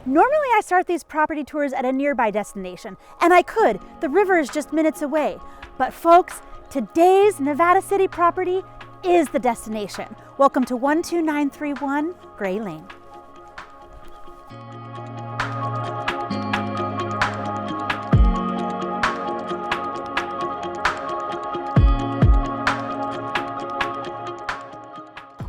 Normally I start these property tours at a nearby destination, and I could. The river is just minutes away. But folks, today's Nevada City property is the destination. Welcome to 12931 Gray Lane.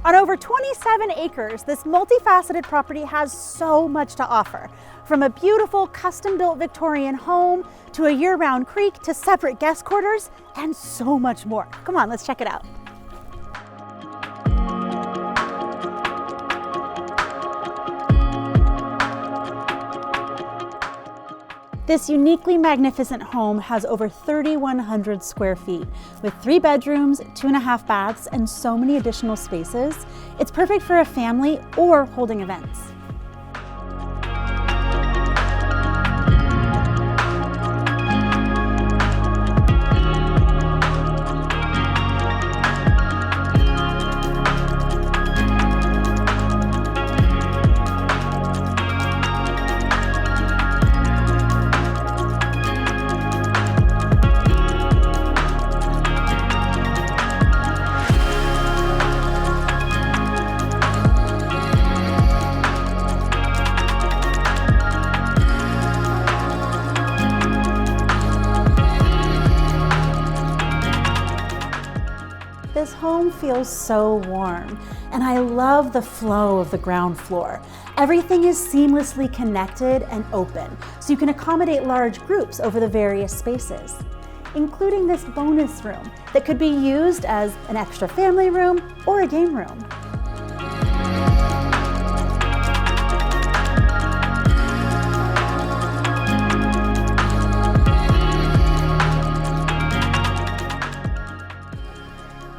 On over 27 acres, this multifaceted property has so much to offer. From a beautiful custom-built Victorian home, to a year-round creek, to separate guest quarters, and so much more. Come on, let's check it out. This uniquely magnificent home has over 3,100 square feet with 3 bedrooms, 2.5 baths, and so many additional spaces. It's perfect for a family or holding events. This home feels so warm, and I love the flow of the ground floor. Everything is seamlessly connected and open, so you can accommodate large groups over the various spaces, including this bonus room that could be used as an extra family room or a game room.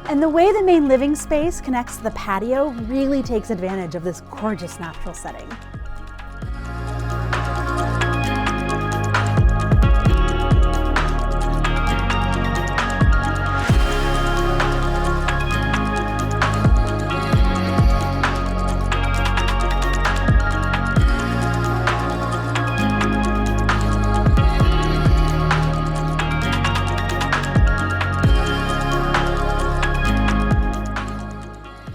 And the way the main living space connects to the patio really takes advantage of this gorgeous natural setting.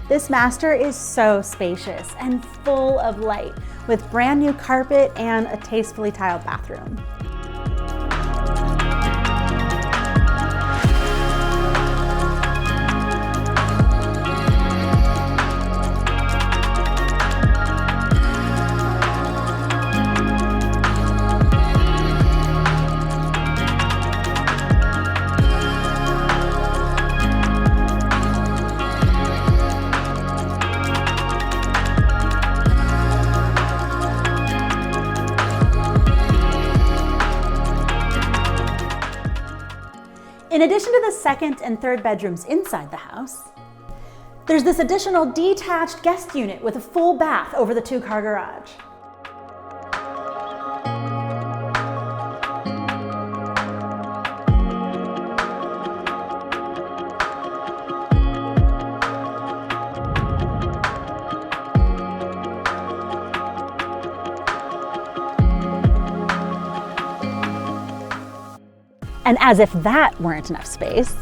This master is so spacious and full of light, with brand new carpet and a tastefully tiled bathroom. In addition to the second and third bedrooms inside the house, there's this additional detached guest unit with a full bath over the 2-car garage. And as if that weren't enough space,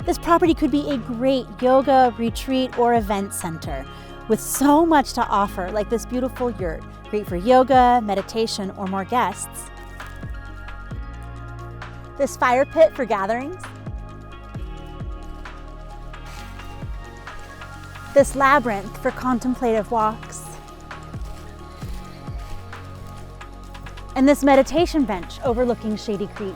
this property could be a great yoga, retreat, or event center with so much to offer, like this beautiful yurt, great for yoga, meditation, or more guests. This fire pit for gatherings. This labyrinth for contemplative walks. And this meditation bench overlooking Shady Creek.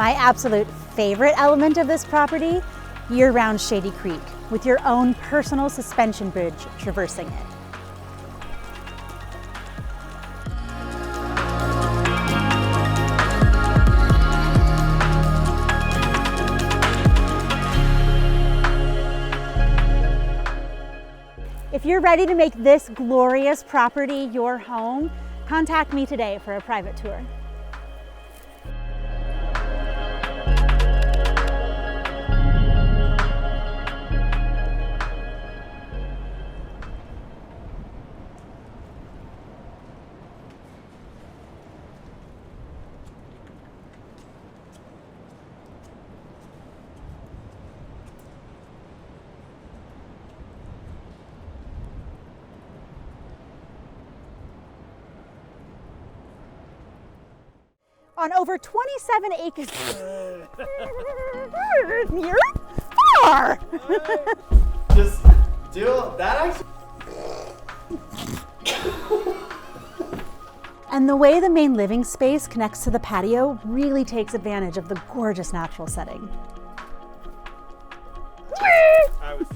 My absolute favorite element of this property, year-round shady creek with your own personal suspension bridge traversing it. If you're ready to make this glorious property your home, contact me today for a private tour. On over 27 acres. You're far! Just do that actually. And the way the main living space connects to the patio really takes advantage of the gorgeous natural setting. I was